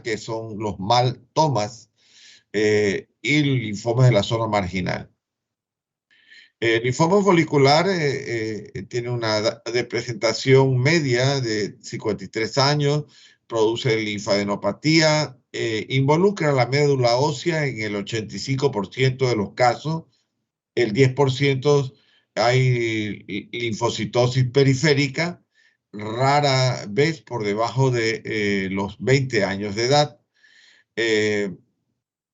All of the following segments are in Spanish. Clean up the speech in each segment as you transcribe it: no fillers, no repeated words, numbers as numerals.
que son los maltomas y linfomas de la zona marginal. El linfoma folicular tiene una edad de presentación media de 53 años, produce linfadenopatía, involucra la médula ósea en el 85% de los casos, el 10% hay linfocitosis periférica, rara vez por debajo de los 20 años de edad.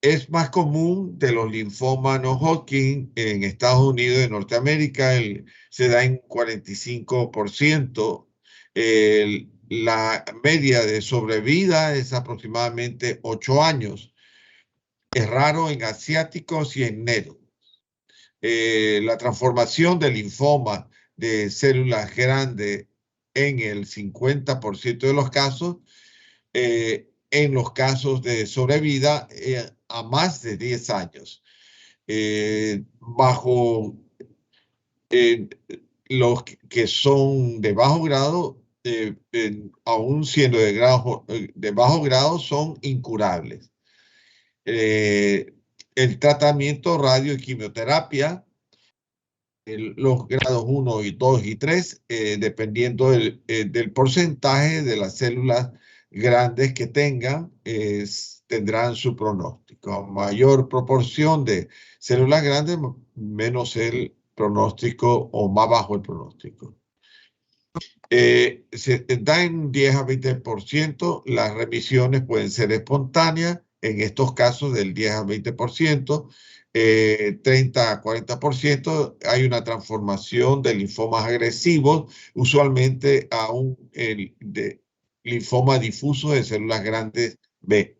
Es más común de los linfomas no Hodgkin en Estados Unidos de Norteamérica, se da en 45%. La media de sobrevida es aproximadamente 8 años. Es raro en asiáticos y en negros. La transformación del linfoma de células grandes en el 50% de los casos, en los casos de sobrevida a más de 10 años. Bajo los que son de bajo grado, aún siendo de bajo grado, son incurables. El tratamiento radio y quimioterapia, los grados 1 y 2 y 3, dependiendo del porcentaje de las células grandes que tengan, tendrán su pronóstico. A mayor proporción de células grandes, menos el pronóstico o más bajo el pronóstico. Se da en 10 a 20%, las remisiones pueden ser espontáneas, en estos casos del 10 a 20%, 30 a 40% hay una transformación de linfomas agresivos, usualmente a un linfoma difuso de células grandes B.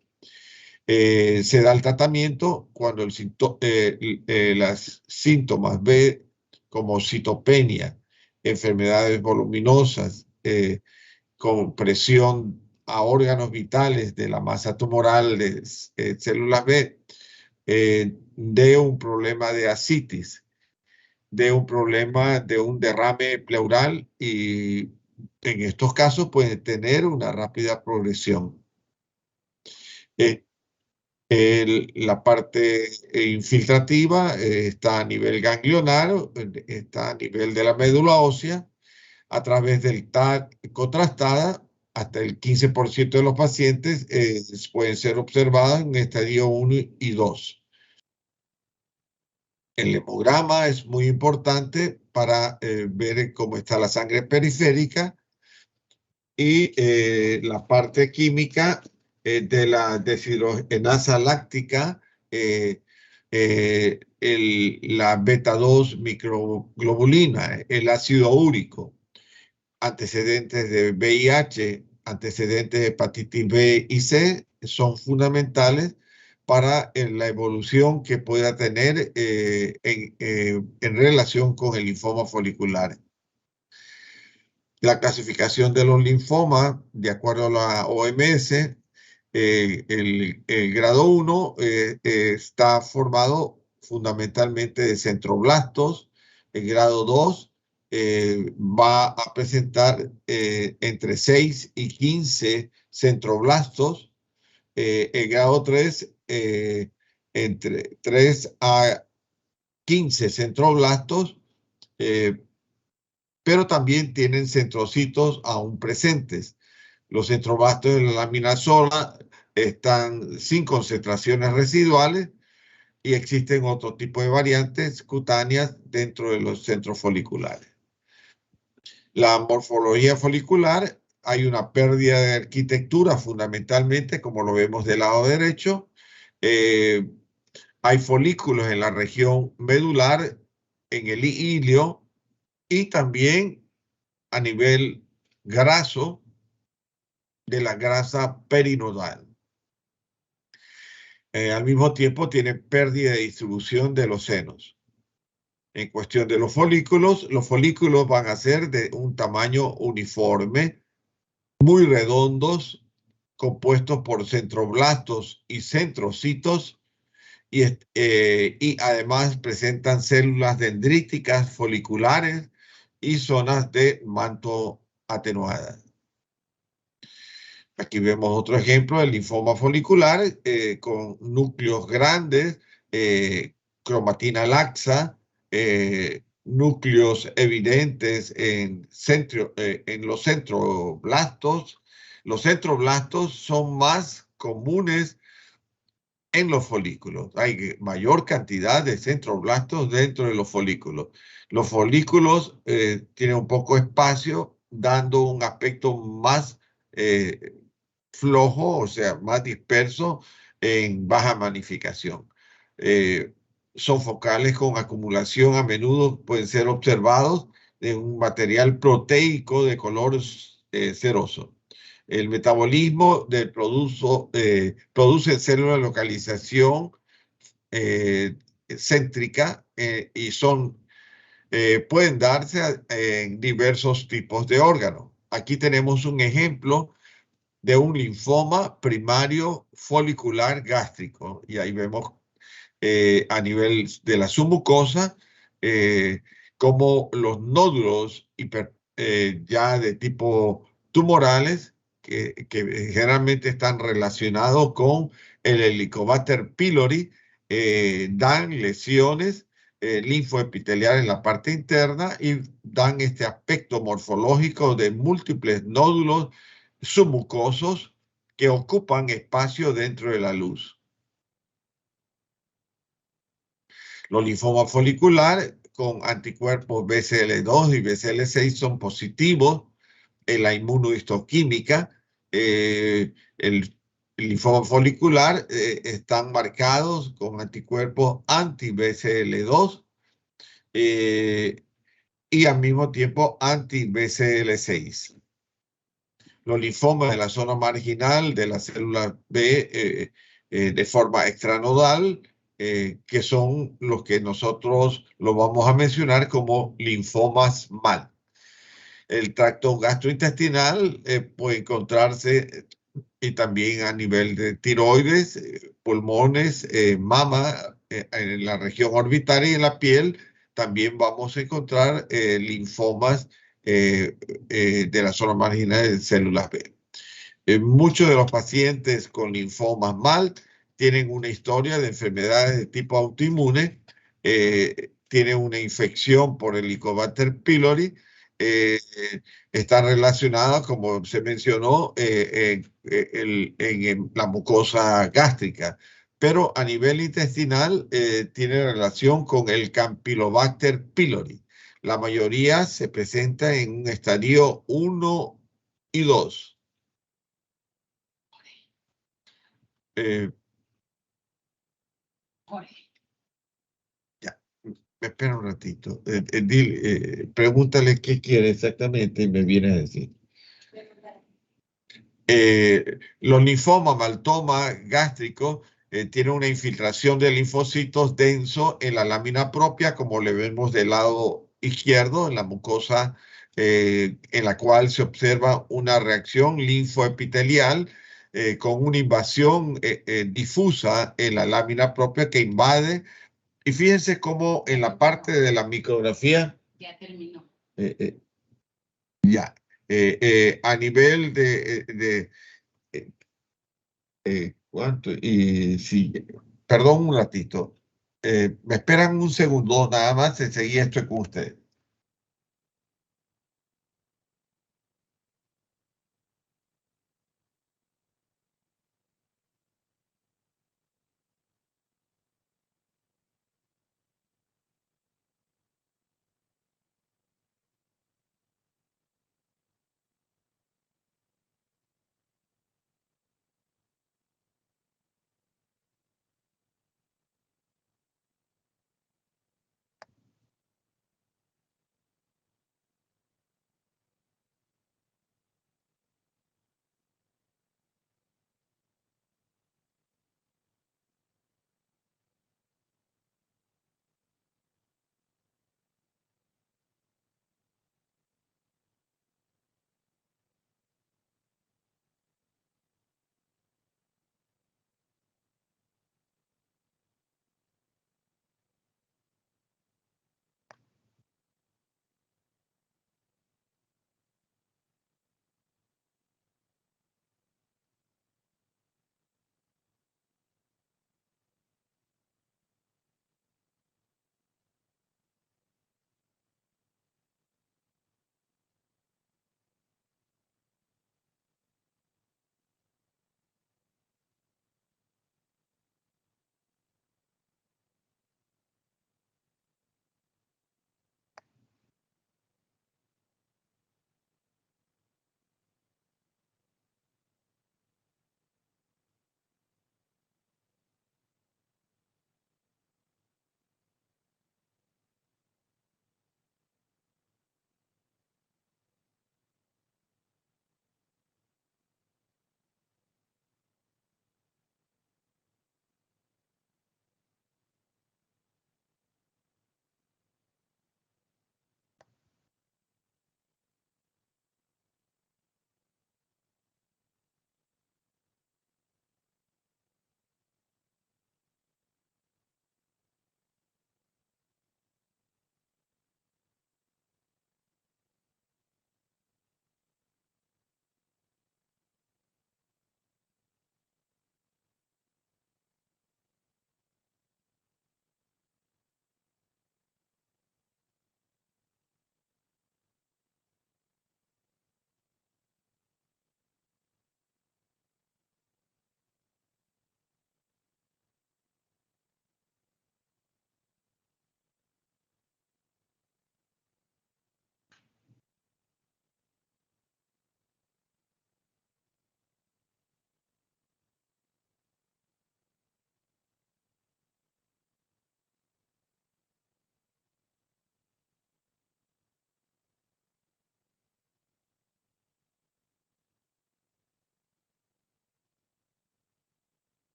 Se da el tratamiento cuando las síntomas B, como citopenia, enfermedades voluminosas, con presión a órganos vitales de la masa tumoral de células B, de un problema de ascitis, de un problema de un derrame pleural, y en estos casos puede tener una rápida progresión. La parte infiltrativa está a nivel ganglionar, está a nivel de la médula ósea, a través del TAC contrastada. Hasta el 15% de los pacientes pueden ser observados en estadio 1 y 2. El hemograma es muy importante para ver cómo está la sangre periférica, y la parte química de la deshidrogenasa láctica, la beta-2 microglobulina, el ácido úrico, antecedentes de VIH, antecedentes de hepatitis B y C, son fundamentales para la evolución que pueda tener en relación con el linfoma folicular. La clasificación de los linfomas, de acuerdo a la OMS, el grado 1 está formado fundamentalmente de centroblastos. El grado 2 va a presentar entre 6 y 15 centroblastos. El grado 3, entre 3 a 15 centroblastos, pero también tienen centrocitos aún presentes. Los centroblastos de la lámina sola están sin concentraciones residuales, y existen otro tipo de variantes cutáneas dentro de los centros foliculares. La morfología folicular, hay una pérdida de arquitectura fundamentalmente, como lo vemos del lado derecho. Hay folículos en la región medular, en el ilio, y también a nivel graso de la grasa perinodal. Al mismo tiempo tiene pérdida de distribución de los senos. En cuestión de los folículos van a ser de un tamaño uniforme, muy redondos, compuestos por centroblastos y centrocitos, y además presentan células dendríticas foliculares y zonas de manto atenuadas. Aquí vemos otro ejemplo del linfoma folicular con núcleos grandes, cromatina laxa, núcleos evidentes en los centroblastos. Los centroblastos son más comunes en los folículos. Hay mayor cantidad de centroblastos dentro de los folículos. Los folículos tienen un poco de espacio, dando un aspecto más eh, flojo, o sea, más disperso en baja magnificación. Eh, Son focales con acumulación, a menudo pueden ser observados de un material proteico de color ceroso. El metabolismo del produce células de localización eh, céntrica y pueden darse en diversos tipos de órganos. Aquí tenemos un ejemplo de un linfoma primario folicular gástrico y ahí vemos a nivel de la submucosa eh, como los nódulos ya de tipo tumorales que generalmente están relacionados con el Helicobacter pylori dan lesiones linfoepiteliales en la parte interna y dan este aspecto morfológico de múltiples nódulos submucosos que ocupan espacio dentro de la luz. Los linfomas foliculares con anticuerpos BCL2 y BCL6 son positivos en la inmunohistoquímica. El linfoma folicular están marcados con anticuerpos anti-BCL2 y al mismo tiempo anti-BCL6. Los linfomas de la zona marginal de la célula B de forma extranodal, que son los que nosotros lo vamos a mencionar como linfomas MAL. El tracto gastrointestinal puede encontrarse y también a nivel de tiroides, pulmones, mama, en la región orbitaria y en la piel. También vamos a encontrar linfomas de la zona marginal de células B. Muchos de los pacientes con linfomas MALT tienen una historia de enfermedades de tipo autoinmune, tienen una infección por el Helicobacter pylori, eh, está relacionada, como se mencionó, en la mucosa gástrica, pero a nivel intestinal tiene relación con el Campylobacter pylori. La mayoría se presenta en un estadio 1 y 2. Eh, ya, me espera un ratito. Pregúntale qué quiere exactamente y me viene a decir. Los linfomas, maltoma gástrico, tienen una infiltración de linfocitos denso en la lámina propia, como le vemos del lado izquierdo, en la mucosa, en la cual se observa una reacción linfoepitelial con una invasión difusa en la lámina propia que invade. Y fíjense cómo en la parte de la micrografía, Ya terminó. ya, a nivel eh, ¿cuánto? Y sí, perdón un ratito. Me esperan un segundo nada más, enseguida estoy con ustedes.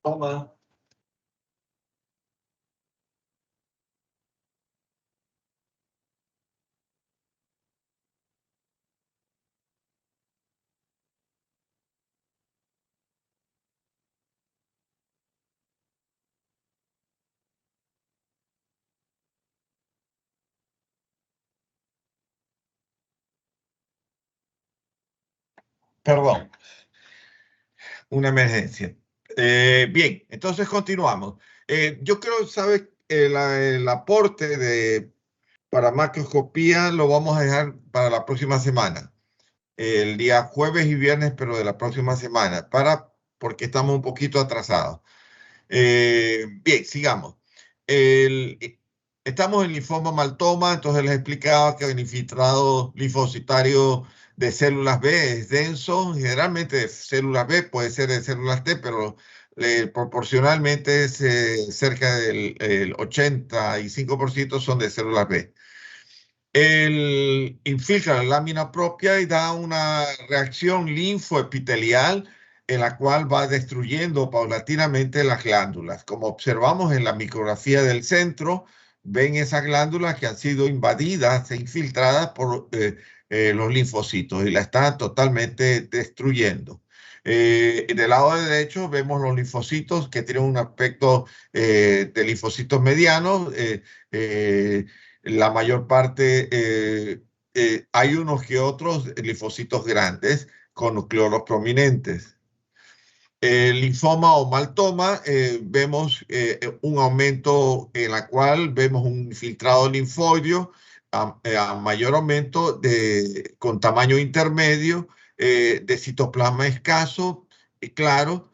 Toma. Perdón, una emergencia. Bien, entonces continuamos. Yo creo, ¿sabes? El aporte para macroscopía lo vamos a dejar para la próxima semana, el día jueves y viernes, pero de la próxima semana, porque estamos un poquito atrasados. Bien, sigamos. El- eh, Estamos en linfoma maltoma, entonces les explicaba que el infiltrado linfocitario de células B es denso, generalmente de células B, puede ser de células T, pero proporcionalmente es cerca del el 85% son de células B. Infiltra la lámina propia y da una reacción linfoepitelial en la cual va destruyendo paulatinamente las glándulas. Como observamos en la micrografía del centro, ven esas glándulas que han sido invadidas e infiltradas por los linfocitos y la están totalmente destruyendo. Del lado derecho vemos los linfocitos que tienen un aspecto de linfocitos medianos. La mayor parte, hay unos que otros linfocitos grandes con nucleolos prominentes. El linfoma o maltoma, vemos un aumento en la cual vemos un infiltrado linfoideo a mayor aumento con tamaño intermedio, de citoplasma escaso y claro,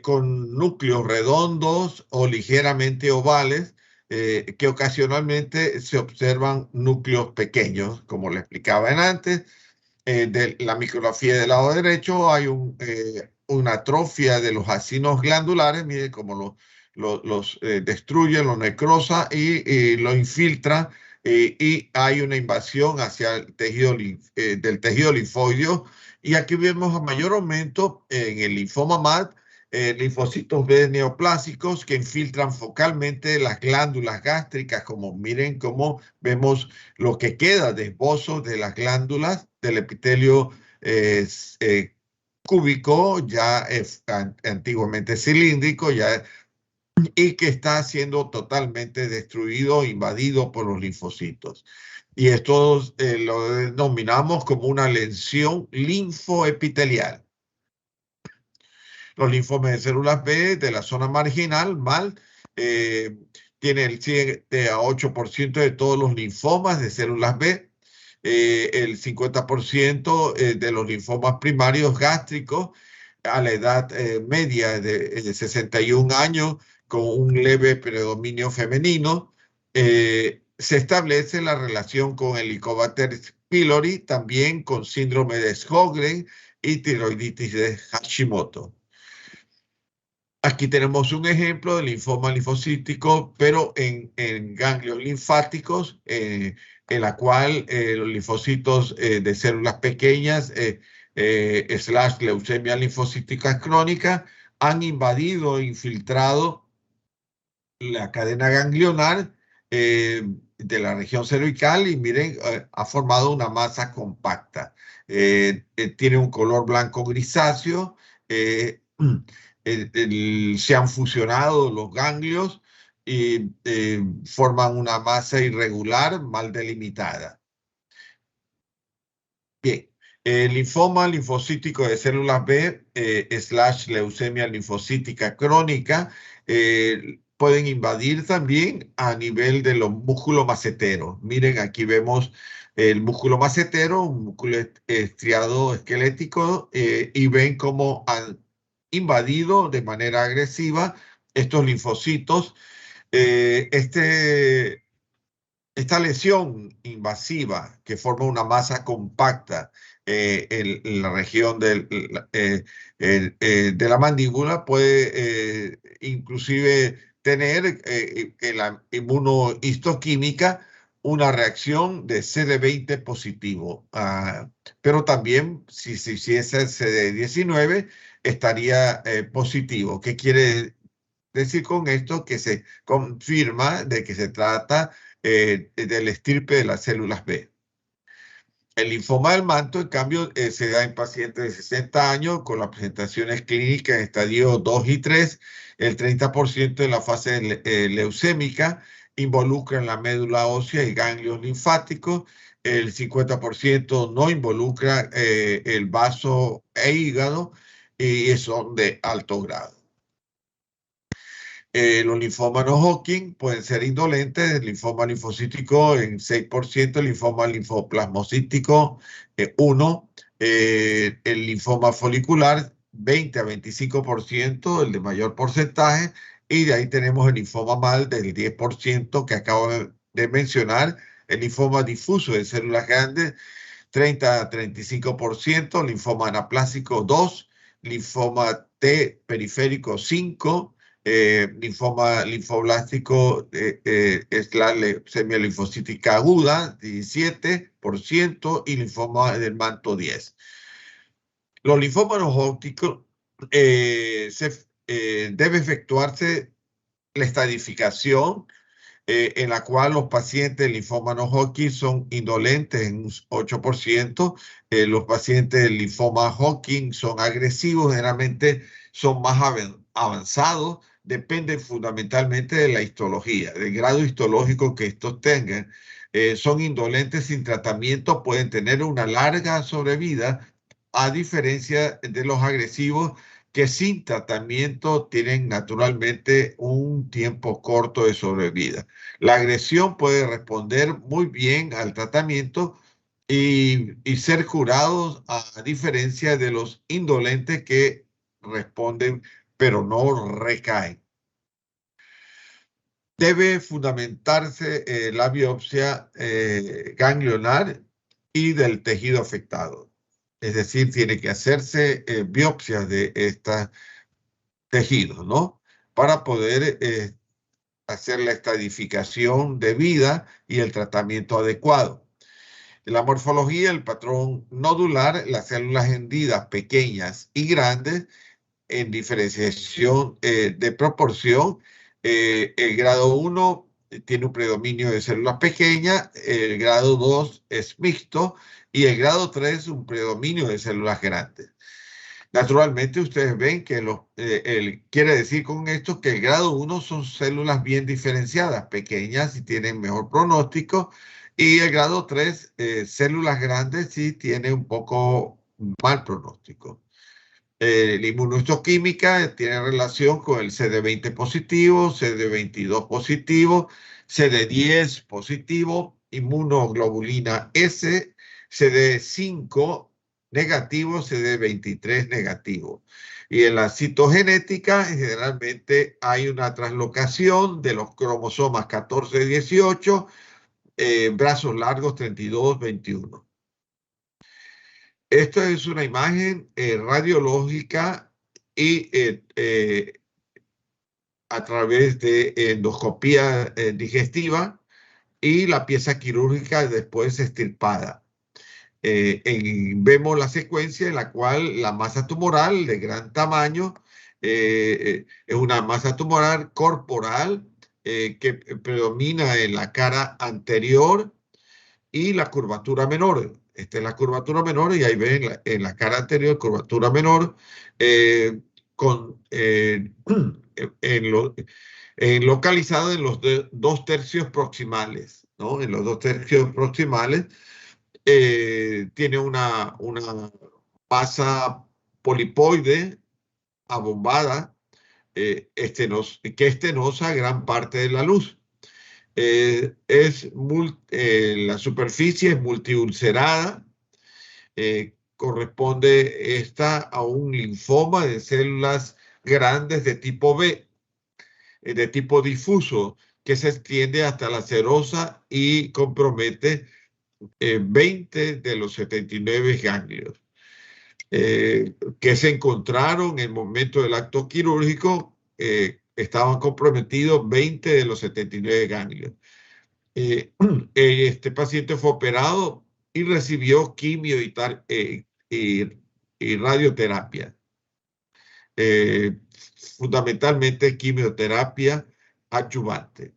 con núcleos redondos o ligeramente ovales, que ocasionalmente se observan núcleos pequeños, como le explicaba antes. De la micrografía del lado derecho hay una atrofia de los acinos glandulares, mire cómo los destruye, los necrosa y lo infiltra, y hay una invasión hacia el tejido del tejido linfoideo. Y aquí vemos a mayor aumento en el linfoma MAD, linfocitos B neoplásicos que infiltran focalmente las glándulas gástricas, como miren cómo vemos lo que queda de esbozos de las glándulas del epitelio eh, eh, cúbico, ya es antiguamente cilíndrico, y que está siendo totalmente destruido, invadido por los linfocitos. Y esto lo denominamos como una lesión linfoepitelial. Los linfomas de células B de la zona marginal, mal, eh, tiene el 7 a 8% de todos los linfomas de células B, el 50% de los linfomas primarios gástricos a la edad media de 61 años, con un leve predominio femenino. Se establece la relación con el Helicobacter pylori, también con síndrome de Sjögren y tiroiditis de Hashimoto. Aquí tenemos un ejemplo de linfoma linfocítico, pero en ganglios linfáticos, en la cual los linfocitos de células pequeñas, slash leucemia linfocítica crónica, han invadido e infiltrado la cadena ganglionar de la región cervical y miren, ha formado una masa compacta. Tiene un color blanco grisáceo. eh, Se han fusionado los ganglios y forman una masa irregular mal delimitada. Bien, El linfoma linfocítico de células B / leucemia linfocítica crónica pueden invadir también a nivel de los músculos maceteros. Miren, aquí vemos el músculo macetero, un músculo estriado esquelético, y ven cómo han invadido de manera agresiva estos linfocitos. Esta lesión invasiva que forma una masa compacta en la región de la mandíbula puede inclusive tener en la inmunohistoquímica una reacción de CD20 positivo. Pero también si es el CD19 estaría positivo. ¿Qué quiere decir con esto? Que se confirma de que se trata del estirpe de las células B. El linfoma del manto, en cambio, se da en pacientes de 60 años con las presentaciones clínicas en estadio 2 y 3. El 30% de la fase leucémica involucra en la médula ósea y ganglios linfáticos. El 50% no involucra el vaso e hígado y son de alto grado. Los linfomas no Hodgkin pueden ser indolentes, el linfoma linfocítico en 6%, el linfoma linfoplasmocítico 1%, el linfoma folicular 20 a 25%, el de mayor porcentaje, y de ahí tenemos el linfoma mal del 10% que acabo de mencionar, el linfoma difuso de células grandes 30 a 35%, linfoma anaplásico 2%, linfoma T periférico 5%, linfoma linfoblástico es la leucemia linfocítica aguda, 17%, y linfoma del manto 10%. Los linfomas no Hodgkin debe efectuarse la estadificación en la cual los pacientes de linfoma no Hodgkin son indolentes en un 8%, los pacientes de linfoma Hodgkin son agresivos, generalmente son más avanzados, depende fundamentalmente de la histología, del grado histológico que estos tengan. Son indolentes sin tratamiento, pueden tener una larga sobrevida, a diferencia de los agresivos que sin tratamiento tienen naturalmente un tiempo corto de sobrevida. La agresión puede responder muy bien al tratamiento y ser curados, a diferencia de los indolentes que responden pero no recaen. Debe fundamentarse la biopsia ganglionar y del tejido afectado. Es decir, tiene que hacerse biopsias de estos tejidos, ¿no? Para poder hacer la estadificación debida y el tratamiento adecuado. En la morfología, el patrón nodular, las células hendidas pequeñas y grandes en diferenciación de proporción. El grado 1 tiene un predominio de células pequeñas, el grado 2 es mixto y el grado 3 un predominio de células grandes. Naturalmente, ustedes ven que quiere decir con esto que el grado 1 son células bien diferenciadas, pequeñas y tienen mejor pronóstico, y el grado 3, células grandes, sí tienen un poco mal pronóstico. La inmunohistoquímica tiene relación con el CD20 positivo, CD22 positivo, CD10 positivo, inmunoglobulina S, CD5 negativo, CD23 negativo. Y en la citogenética generalmente hay una translocación de los cromosomas 14 y 18, brazos largos 32, 21. Esto es una imagen radiológica y a través de endoscopía digestiva y la pieza quirúrgica después extirpada. Vemos la secuencia en la cual la masa tumoral de gran tamaño es una masa tumoral corporal que predomina en la cara anterior y la curvatura menor. Esta es la curvatura menor y ahí ven en la cara anterior curvatura menor localizado en los 2 tercios proximales, ¿no? En los 2 tercios proximales tiene una masa polipoide abombada, que estenosa gran parte de la luz. La superficie es multiulcerada, corresponde esta a un linfoma de células grandes de tipo B, de tipo difuso, que se extiende hasta la serosa y compromete 20 de los 79 ganglios que se encontraron en el momento del acto quirúrgico. Estaban comprometidos 20 de los 79 ganglios. Este paciente fue operado y recibió quimio y radioterapia. Fundamentalmente quimioterapia adyuvante.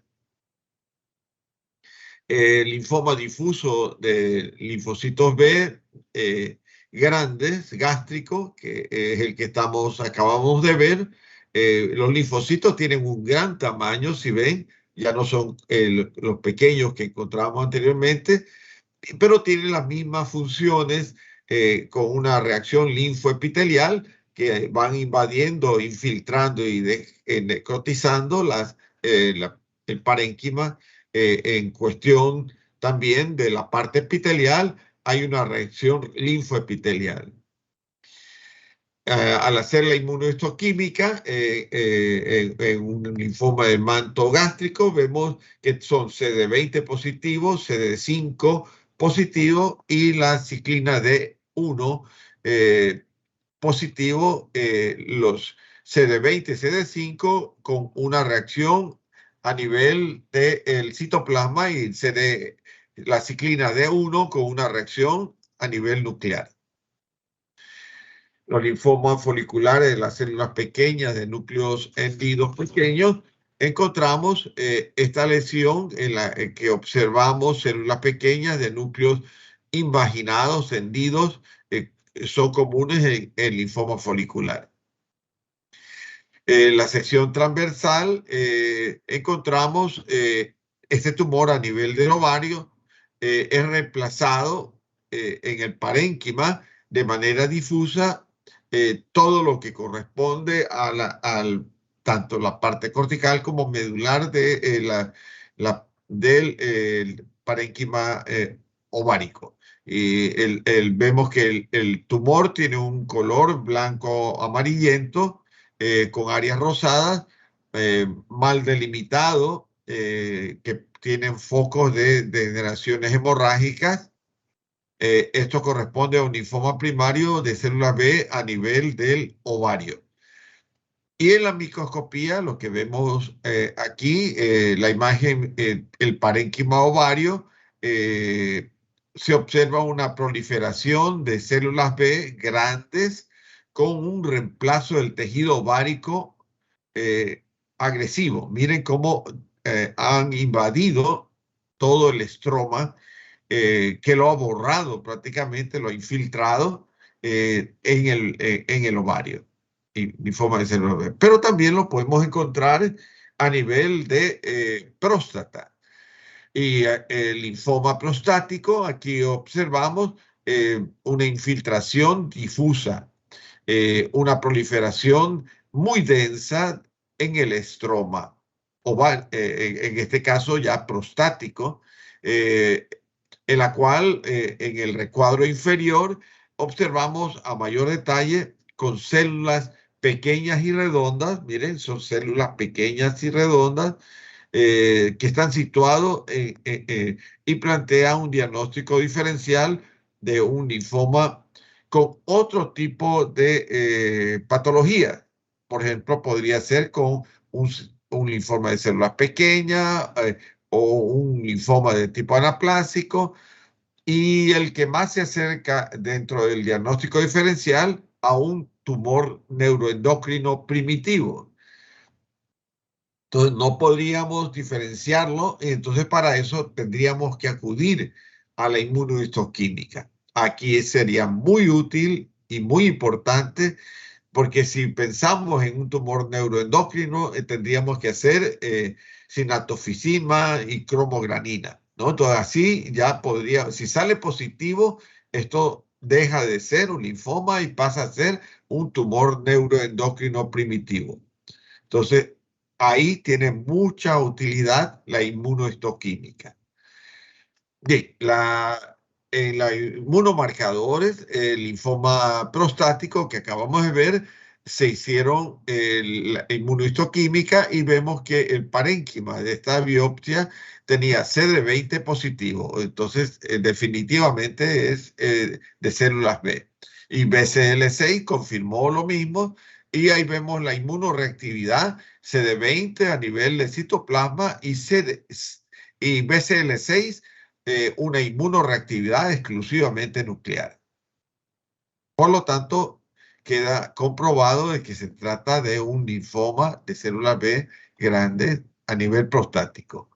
El linfoma difuso de linfocitos B grandes, gástrico, que es el que acabamos de ver. Los linfocitos tienen un gran tamaño, si ven, ya no son los pequeños que encontramos anteriormente, pero tienen las mismas funciones con una reacción linfoepitelial que van invadiendo, infiltrando y necrotizando el parénquima. En cuestión también de la parte epitelial, hay una reacción linfoepitelial. Al hacer la inmunohistoquímica en un linfoma del manto gástrico, vemos que son CD20 positivos, CD5 positivo y la ciclina D1 positivo, los CD20 y CD5 con una reacción a nivel del citoplasma y la ciclina D1 con una reacción a nivel nuclear. Los linfomas foliculares de las células pequeñas de núcleos hendidos pequeños, encontramos esta lesión en la que observamos células pequeñas de núcleos invaginados, hendidos, son comunes en el linfoma folicular. En la sección transversal encontramos este tumor a nivel del ovario, es reemplazado en el parénquima de manera difusa. Todo lo que corresponde a tanto la parte cortical como medular del parénquima ovárico. Y vemos que el tumor tiene un color blanco amarillento con áreas rosadas, mal delimitado, que tienen focos de degeneraciones hemorrágicas. Esto corresponde a un linfoma primario de células B a nivel del ovario. Y en la microscopía, lo que vemos aquí, la imagen, el parénquima ovario, se observa una proliferación de células B grandes con un reemplazo del tejido ovárico agresivo. Miren cómo han invadido todo el estroma, que lo ha borrado prácticamente, lo ha infiltrado en el ovario, y linfoma de células B. Pero también lo podemos encontrar a nivel de próstata. Y el linfoma prostático, aquí observamos una infiltración difusa, una proliferación muy densa en el estroma, en este caso ya prostático, en la cual en el recuadro inferior observamos a mayor detalle con células pequeñas y redondas. Miren, son células pequeñas y redondas que están situados y plantea un diagnóstico diferencial de un linfoma con otro tipo de patología. Por ejemplo, podría ser con un linfoma de células pequeñas o un linfoma de tipo anaplásico, y el que más se acerca dentro del diagnóstico diferencial a un tumor neuroendocrino primitivo. Entonces no podríamos diferenciarlo, y entonces para eso tendríamos que acudir a la inmunohistoquímica. Aquí sería muy útil y muy importante, porque si pensamos en un tumor neuroendocrino, tendríamos que hacer sinatofisima y cromogranina, ¿no? Entonces, así ya podría, si sale positivo, esto deja de ser un linfoma y pasa a ser un tumor neuroendocrino primitivo. Entonces, ahí tiene mucha utilidad la inmunohistoquímica. Bien, en la inmunomarcadores, el linfoma prostático que acabamos de ver, se hicieron la inmunohistoquímica y vemos que el parénquima de esta biopsia tenía CD20 positivo. Entonces, definitivamente es de células B. Y BCL6 confirmó lo mismo y ahí vemos la inmunoreactividad CD20 a nivel de citoplasma y BCL6 una inmunoreactividad exclusivamente nuclear. Por lo tanto, queda comprobado de que se trata de un linfoma de células B grande a nivel prostático.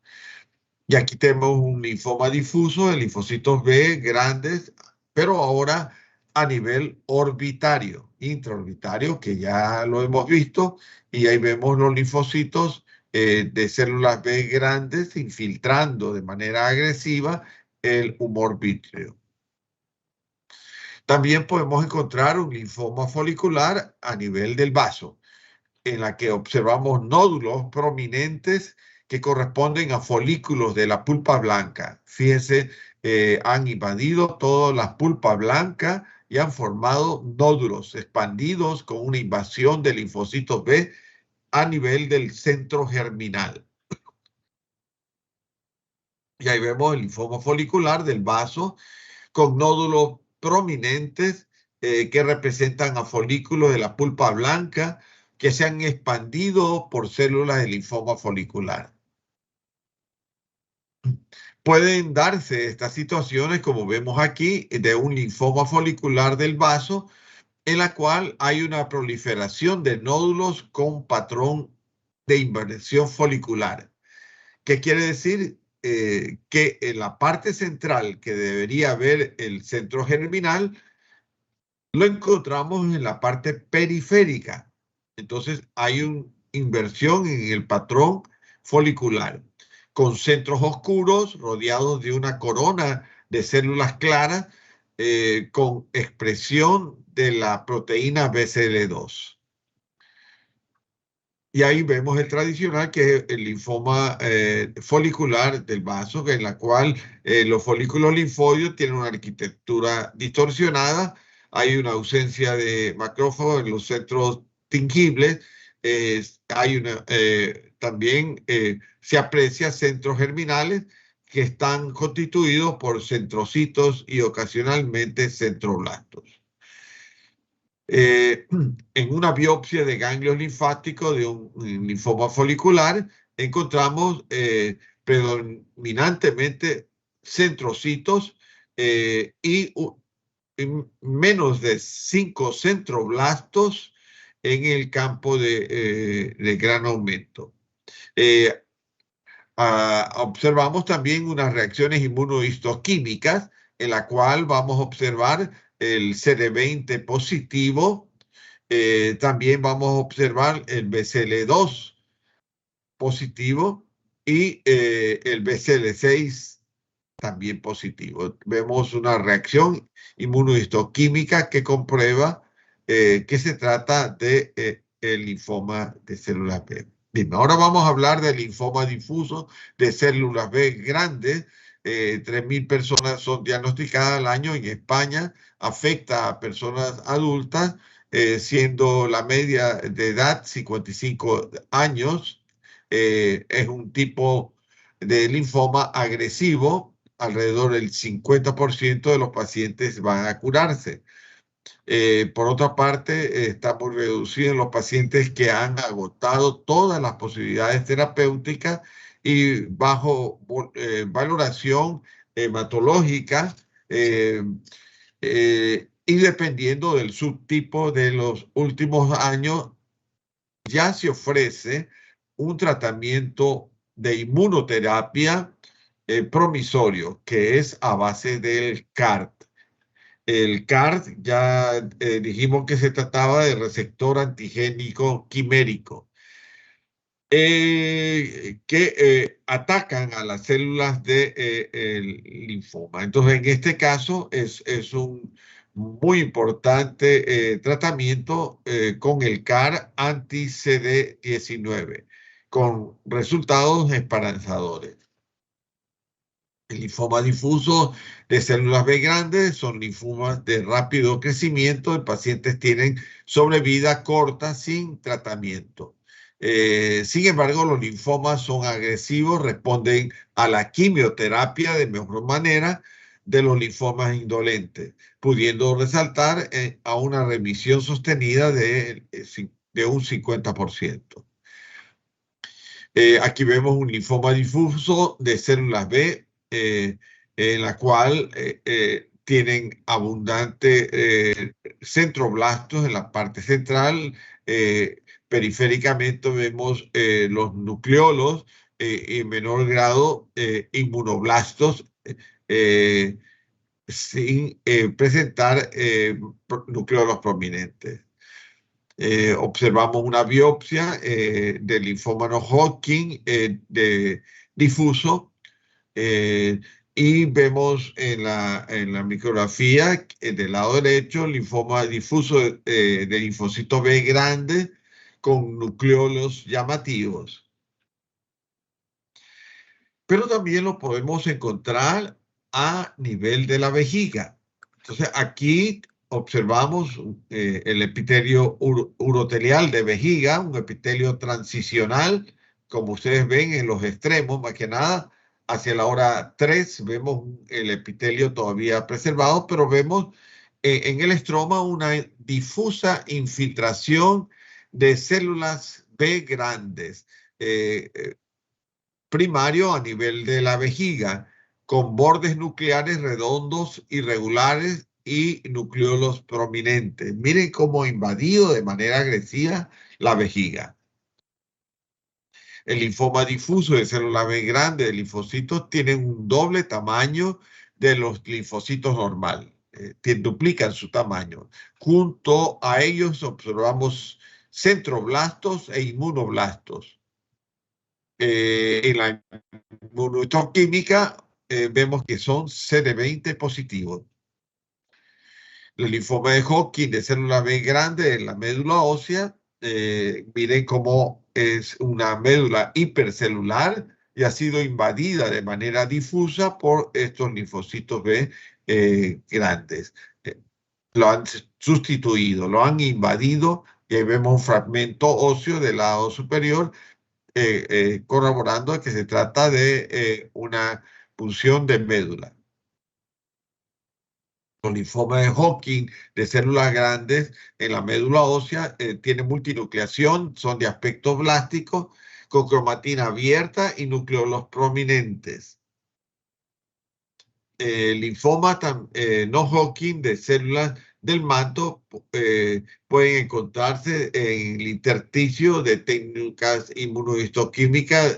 Y aquí tenemos un linfoma difuso de linfocitos B grandes, pero ahora a nivel orbitario, intraorbitario, que ya lo hemos visto, y ahí vemos los linfocitos de células B grandes infiltrando de manera agresiva el humor vítreo. También podemos encontrar un linfoma folicular a nivel del vaso, en la que observamos nódulos prominentes que corresponden a folículos de la pulpa blanca. Fíjense, han invadido toda la pulpa blanca y han formado nódulos expandidos con una invasión de linfocitos B a nivel del centro germinal. Y ahí vemos el linfoma folicular del vaso con nódulos prominentes que representan a folículos de la pulpa blanca que se han expandido por células de linfoma folicular. Pueden darse estas situaciones, como vemos aquí, de un linfoma folicular del vaso, en la cual hay una proliferación de nódulos con patrón de inversión folicular. ¿Qué quiere decir? Que en la parte central, que debería haber el centro germinal, lo encontramos en la parte periférica. Entonces hay una inversión en el patrón folicular, con centros oscuros rodeados de una corona de células claras con expresión de la proteína BCL2. Y ahí vemos el tradicional, que es el linfoma folicular del vaso, en la cual los folículos linfoides tienen una arquitectura distorsionada, hay una ausencia de macrófagos en los centros tingibles, también se aprecia centros germinales que están constituidos por centrocitos y ocasionalmente centroblastos. En una biopsia de ganglios linfáticos de un linfoma folicular, encontramos predominantemente centrocitos y menos de 5 centroblastos en el campo de gran aumento. Observamos también unas reacciones inmunohistoquímicas en la cual vamos a observar el CD20 positivo, también vamos a observar el BCL2 positivo y el BCL6 también positivo. Vemos una reacción inmunohistoquímica que comprueba que se trata de el linfoma de células B. Bien, ahora vamos a hablar del linfoma difuso de células B grandes. 3.000 personas son diagnosticadas al año en España. Afecta a personas adultas, siendo la media de edad 55 años. Es un tipo de linfoma agresivo. Alrededor del 50% de los pacientes van a curarse. Por otra parte, estamos reducidos en los pacientes que han agotado todas las posibilidades terapéuticas y bajo valoración hematológica y dependiendo del subtipo de los últimos años, ya se ofrece un tratamiento de inmunoterapia promisorio, que es a base del CART. El CART ya dijimos que se trataba de receptor antigénico quimérico. que atacan a las células de, el linfoma. Entonces, en este caso es un muy importante tratamiento con el CAR anti-CD19, con resultados esperanzadores. El linfoma difuso de células B grandes son linfomas de rápido crecimiento. En pacientes tienen sobrevida corta sin tratamiento. Sin embargo, los linfomas son agresivos, responden a la quimioterapia de mejor manera de los linfomas indolentes, pudiendo resaltar a una remisión sostenida de un 50%. Aquí vemos un linfoma difuso de células B, en la cual tienen abundante centroblastos en la parte central. Periféricamente vemos los nucleolos y en menor grado inmunoblastos eh, sin presentar nucleolos prominentes. Observamos una biopsia del linfoma no Hodgkin difuso, eh, y vemos en la micrografía del lado derecho linfoma difuso de linfocito B grande con nucleolos llamativos. Pero también lo podemos encontrar a nivel de la vejiga. Entonces, aquí observamos el epitelio urotelial de vejiga, un epitelio transicional, como ustedes ven en los extremos, más que nada, hacia la hora 3 vemos el epitelio todavía preservado, pero vemos en el estroma una difusa infiltración de células B grandes. Primario a nivel de la vejiga, con bordes nucleares redondos, irregulares y nucleolos prominentes. Miren cómo ha invadido de manera agresiva la vejiga. El linfoma difuso de célula B grande de linfocitos tienen un doble tamaño de los linfocitos normales. Duplican su tamaño. Junto a ellos observamos centroblastos e inmunoblastos. En la inmunohistoquímica vemos que son CD20 positivos. El linfoma de Hodgkin de célula B grande en la médula ósea, miren cómo es una médula hipercelular y ha sido invadida de manera difusa por estos linfocitos B grandes. Lo han sustituido, lo han invadido y ahí vemos un fragmento óseo del lado superior corroborando que se trata de una punción de médula. Los linfomas de Hodgkin de células grandes en la médula ósea tienen multinucleación, son de aspecto blástico, con cromatina abierta y nucleolos prominentes. Linfoma no Hodgkin de células del manto pueden encontrarse en el intersticio de técnicas inmunohistoquímicas,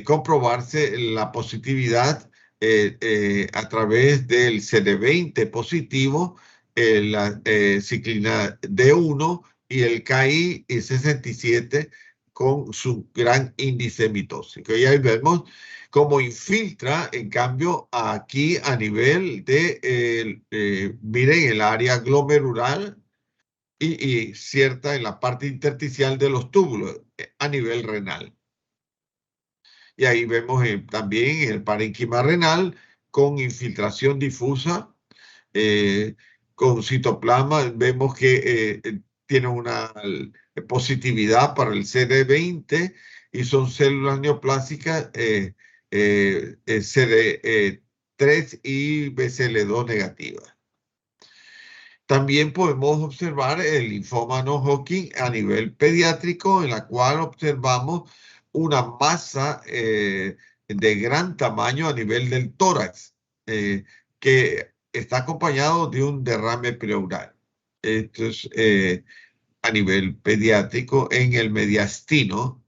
comprobarse la positividad a través del CD20 positivo, la ciclina D1 y el Ki67 con su gran índice mitóxico. Y ahí vemos cómo infiltra, en cambio, aquí a nivel de, miren, el área glomerular y cierta en la parte intersticial de los túbulos a nivel renal. Y ahí vemos también el parénquima renal con infiltración difusa, con citoplasma. Vemos que tiene una positividad para el CD20 y son células neoplásicas CD3 y BCL2 negativas. También podemos observar el linfoma no Hodgkin a nivel pediátrico, en la cual observamos una masa de gran tamaño a nivel del tórax, que está acompañado de un derrame pleural. Esto es a nivel pediátrico en el mediastino,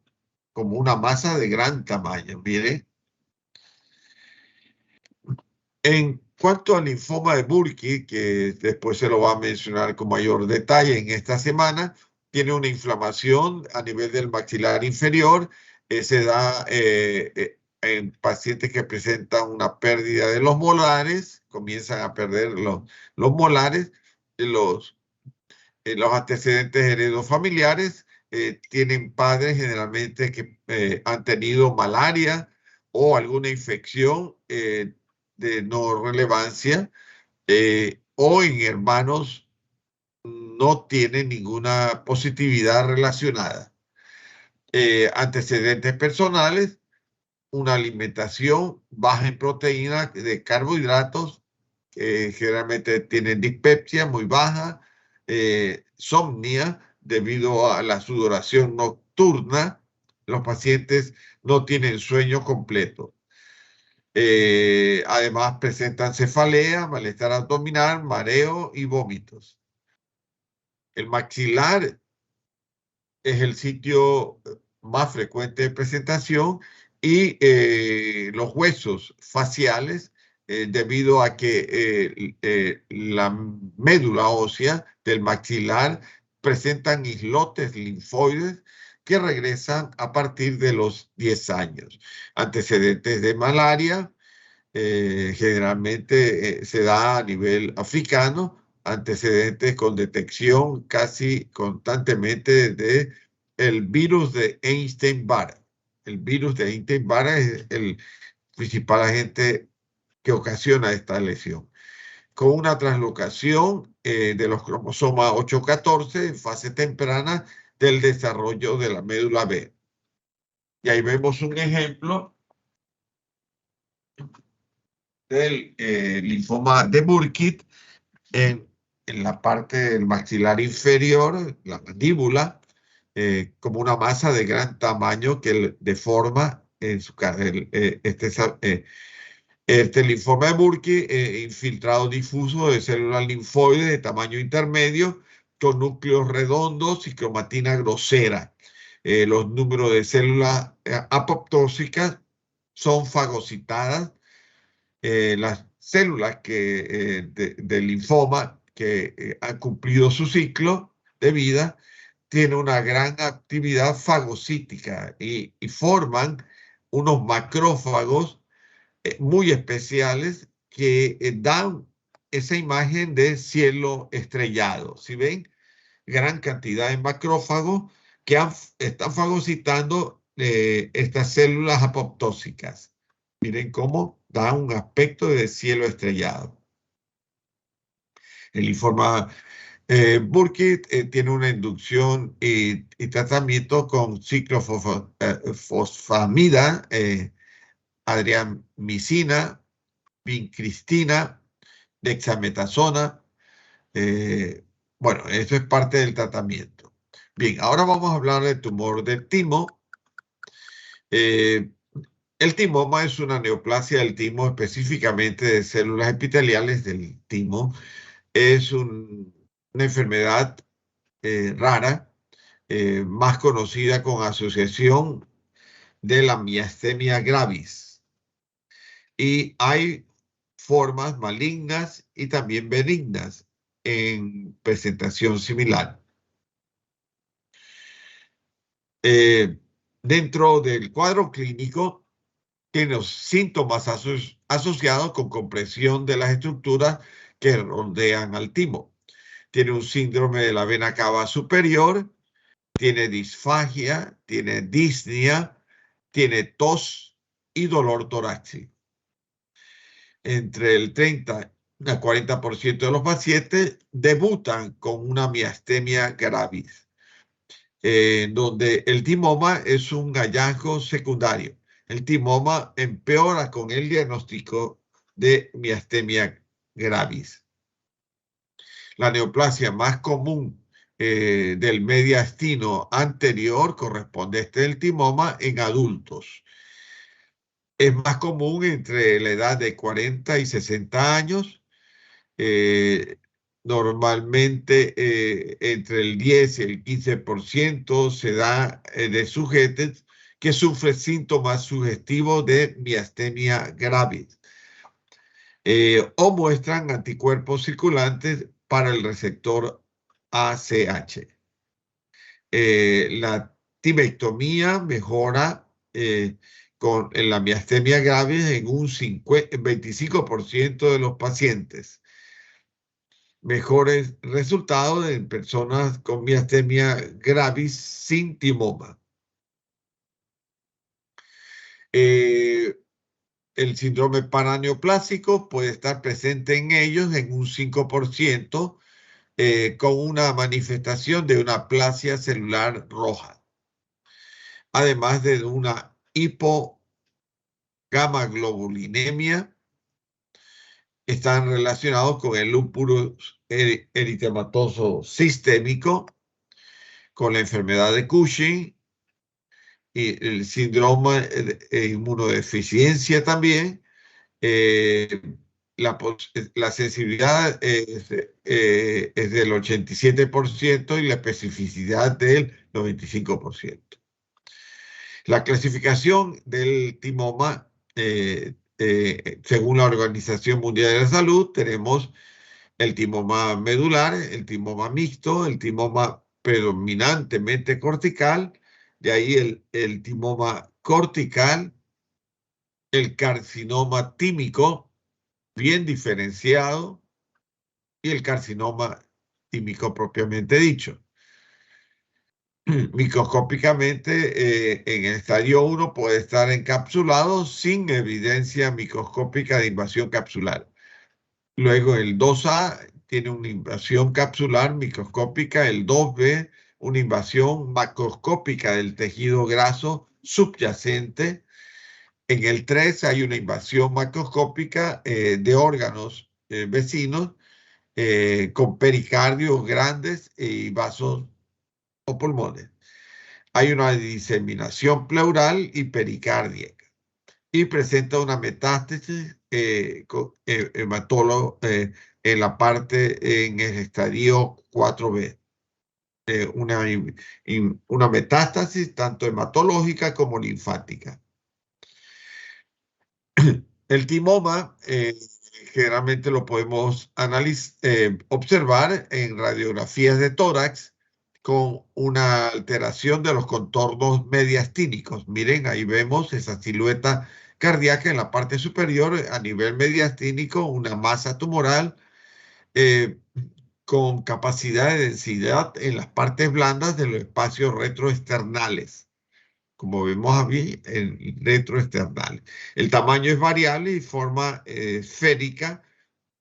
como una masa de gran tamaño. Mire. En cuanto al linfoma de Burkitt, que después se lo va a mencionar con mayor detalle en esta semana, tiene una inflamación a nivel del maxilar inferior, se da en pacientes que presentan una pérdida de los molares, comienzan a perder los molares, los antecedentes heredofamiliares, tienen padres generalmente que han tenido malaria o alguna infección de no relevancia, o en hermanos no tienen ninguna positividad relacionada. Antecedentes personales, una alimentación baja en proteína de carbohidratos, generalmente tienen dispepsia muy baja, somnia debido a la sudoración nocturna. Los pacientes no tienen sueño completo. Además presentan cefalea, malestar abdominal, mareo y vómitos. El maxilar es el sitio más frecuente de presentación y los huesos faciales, debido a que la médula ósea del maxilar presentan islotes linfoides que regresan a partir de los 10 años. Antecedentes de malaria, generalmente se da a nivel africano, antecedentes con detección casi constantemente de el virus de Epstein-Barr. El virus de Epstein-Barr es el principal agente que ocasiona esta lesión, con una translocación de los cromosomas 8-14 en fase temprana del desarrollo de la médula B. Y ahí vemos un ejemplo del linfoma de Burkitt en la parte del maxilar inferior, la mandíbula, como una masa de gran tamaño que deforma en su este linfoma de Burkitt, infiltrado difuso de células linfoides de tamaño intermedio con núcleos redondos y cromatina grosera. Los números de células apoptósicas son fagocitadas. Las células del linfoma que han cumplido su ciclo de vida tienen una gran actividad fagocítica y forman unos macrófagos muy especiales que dan esa imagen de cielo estrellado. Si ven, gran cantidad de macrófagos que están fagocitando estas células apoptósicas. Miren cómo da un aspecto de cielo estrellado. El linfoma Burkitt tiene una inducción y tratamiento con ciclofosfamida, adriamicina, vincristina, dexametasona. Bueno, eso es parte del tratamiento. Bien, ahora vamos a hablar del tumor del timo. El timoma es una neoplasia del timo, específicamente de células epiteliales del timo. Es una enfermedad rara, más conocida con asociación de la miastenia gravis. Y hay formas malignas y también benignas en presentación similar. Dentro del cuadro clínico, tiene los síntomas asociados con compresión de las estructuras que rodean al timo. Tiene un síndrome de la vena cava superior, tiene disfagia, tiene disnea, tiene tos y dolor torácico. Entre el 30 al 40% de los pacientes debutan con una miastemia gravis, donde el timoma es un hallazgo secundario. El timoma empeora con el diagnóstico de miastemia gravis. La neoplasia más común del mediastino anterior corresponde a este del timoma en adultos. Es más común entre la edad de 40 y 60 años. Normalmente entre el 10 y el 15% se da de sujetos que sufren síntomas sugestivos de miastemia gravis, o muestran anticuerpos circulantes para el receptor ACH. La timectomía mejora con la miastenia gravis en un 25% de los pacientes. Mejores resultados en personas con miastenia gravis sin timoma. El síndrome paraneoplásico puede estar presente en ellos en un 5%, con una manifestación de una aplasia celular roja, además de una hipogamaglobulinemia. Están relacionados con el lúpulo eritematoso sistémico, con la enfermedad de Cushing y el síndrome de inmunodeficiencia también. Eh, la sensibilidad es del 87% y la especificidad del 95%. La clasificación del timoma, según la Organización Mundial de la Salud, tenemos el timoma medular, el timoma mixto, el timoma predominantemente cortical, de ahí el timoma cortical, el carcinoma tímico, bien diferenciado, y el carcinoma tímico propiamente dicho. Microscópicamente, en el estadio 1 puede estar encapsulado sin evidencia microscópica de invasión capsular. Luego el 2A tiene una invasión capsular microscópica, el 2B una invasión macroscópica del tejido graso subyacente. En el 3 hay una invasión macroscópica de órganos vecinos, con pericardios grandes y vasos o pulmones. Hay una diseminación pleural y pericárdica y presenta una metástasis hematólogo en la parte, en el estadio 4B. Una metástasis tanto hematológica como linfática. El timoma generalmente lo podemos observar en radiografías de tórax con una alteración de los contornos mediastínicos. Miren, ahí vemos esa silueta cardíaca en la parte superior a nivel mediastínico, una masa tumoral eh, con capacidad de densidad en las partes blandas de los espacios retroesternales, como vemos aquí en retroesternal. El tamaño es variable y forma esférica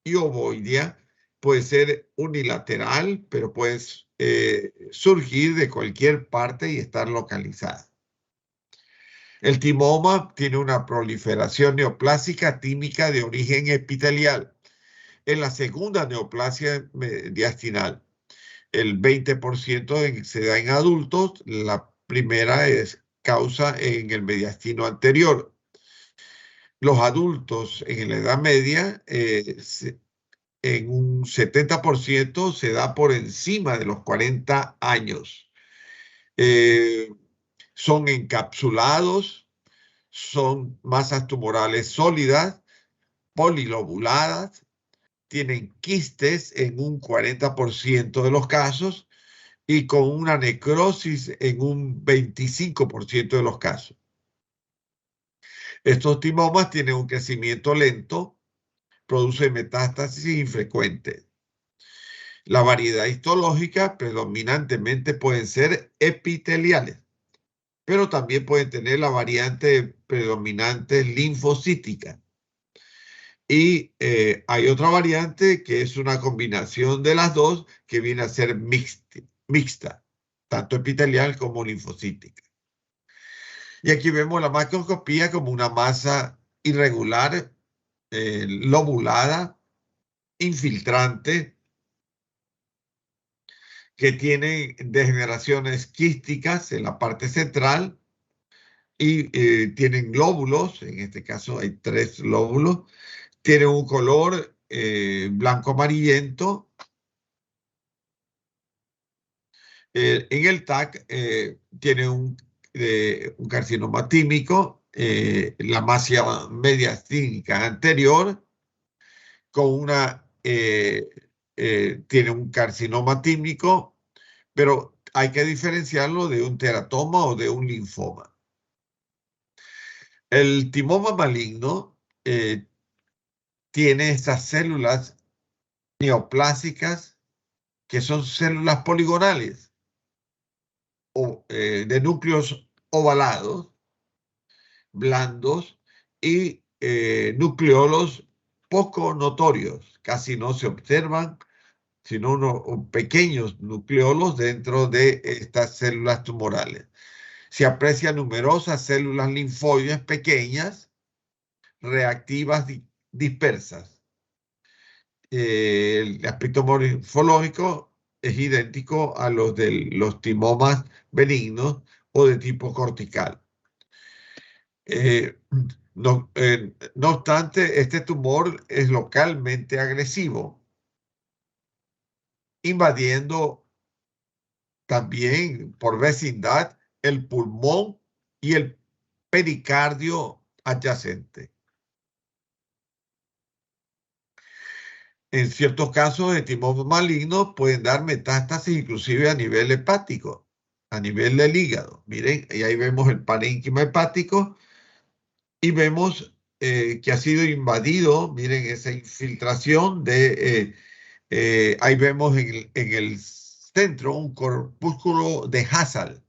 y ovoidea. Puede ser unilateral, pero puede surgir de cualquier parte y estar localizada. El timoma tiene una proliferación neoplásica tímica de origen epitelial. En la segunda neoplasia mediastinal, el 20% se da en adultos, la primera es causa en el mediastino anterior. Los adultos en la edad media, en un 70% se da por encima de los 40 años. Son encapsulados, son masas tumorales sólidas, polilobuladas, tienen quistes en un 40% de los casos y con una necrosis en un 25% de los casos. Estos timomas tienen un crecimiento lento, producen metástasis infrecuentes. La variedad histológica predominantemente pueden ser epiteliales, pero también pueden tener la variante predominante linfocítica. Y hay otra variante que es una combinación de las dos que viene a ser mixta, tanto epitelial como linfocítica. Y aquí vemos la macroscopía como una masa irregular, lobulada, infiltrante, que tiene degeneraciones quísticas en la parte central y tienen lóbulos, en este caso hay 3 lóbulos, tienen un color blanco amarillento. En el TAC tiene un carcinoma tímico, la masa mediastínica anterior, con tiene un carcinoma tímico, pero hay que diferenciarlo de un teratoma o de un linfoma. El timoma maligno tiene estas células neoplásicas que son células poligonales o de núcleos ovalados, blandos y nucleolos poco notorios, casi no se observan, sino unos pequeños nucleolos dentro de estas células tumorales. Se aprecian numerosas células linfoides pequeñas, reactivas dispersas. El aspecto morfológico es idéntico a los de los timomas benignos o de tipo cortical. No obstante, este tumor es localmente agresivo, invadiendo también por vecindad el pulmón y el pericardio adyacente. En ciertos casos de tumor maligno pueden dar metástasis inclusive a nivel hepático, a nivel del hígado. Miren, y ahí vemos el parénquima hepático y vemos que ha sido invadido, miren esa infiltración ahí vemos en el centro un corpúsculo de Hassall,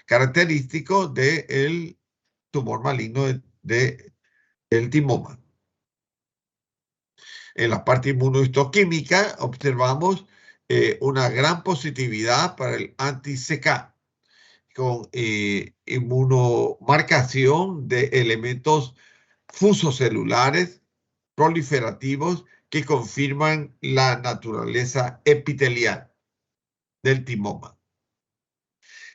característico del tumor maligno del timoma. En la parte inmunohistoquímica observamos una gran positividad para el anti-CK con inmunomarcación de elementos fusocelulares proliferativos que confirman la naturaleza epitelial del timoma.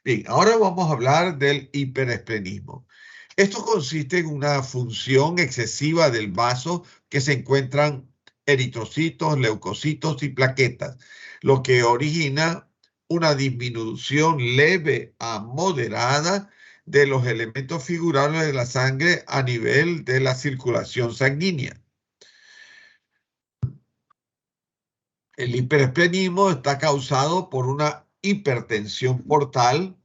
Bien, ahora vamos a hablar del hiperesplenismo. Esto consiste en una función excesiva del vaso que se encuentran eritrocitos, leucocitos y plaquetas, lo que origina una disminución leve a moderada de los elementos figurables de la sangre a nivel de la circulación sanguínea. El hiperesplenismo está causado por una hipertensión portal.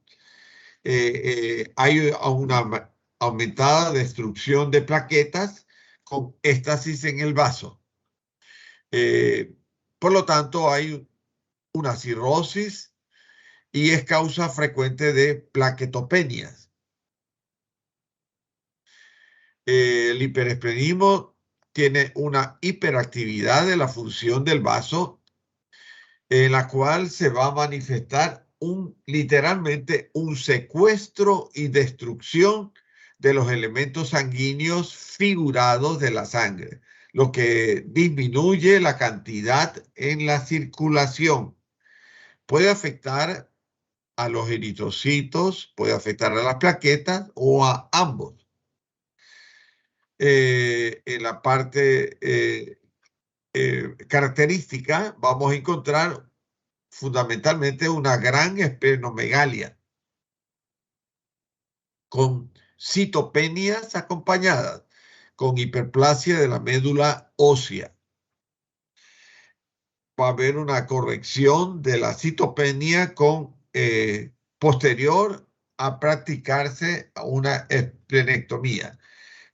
Hay una aumentada destrucción de plaquetas con éstasis en el vaso. Por lo tanto, hay una cirrosis y es causa frecuente de plaquetopenias. El hiperesplenismo tiene una hiperactividad de la función del vaso en la cual se va a manifestar literalmente un secuestro y destrucción de los elementos sanguíneos figurados de la sangre, lo que disminuye la cantidad en la circulación. Puede afectar a los eritrocitos, puede afectar a las plaquetas o a ambos. En la parte característica vamos a encontrar fundamentalmente una gran esplenomegalia con citopenias acompañadas con hiperplasia de la médula ósea. Va a haber una corrección de la citopenia con posterior a practicarse una esplenectomía.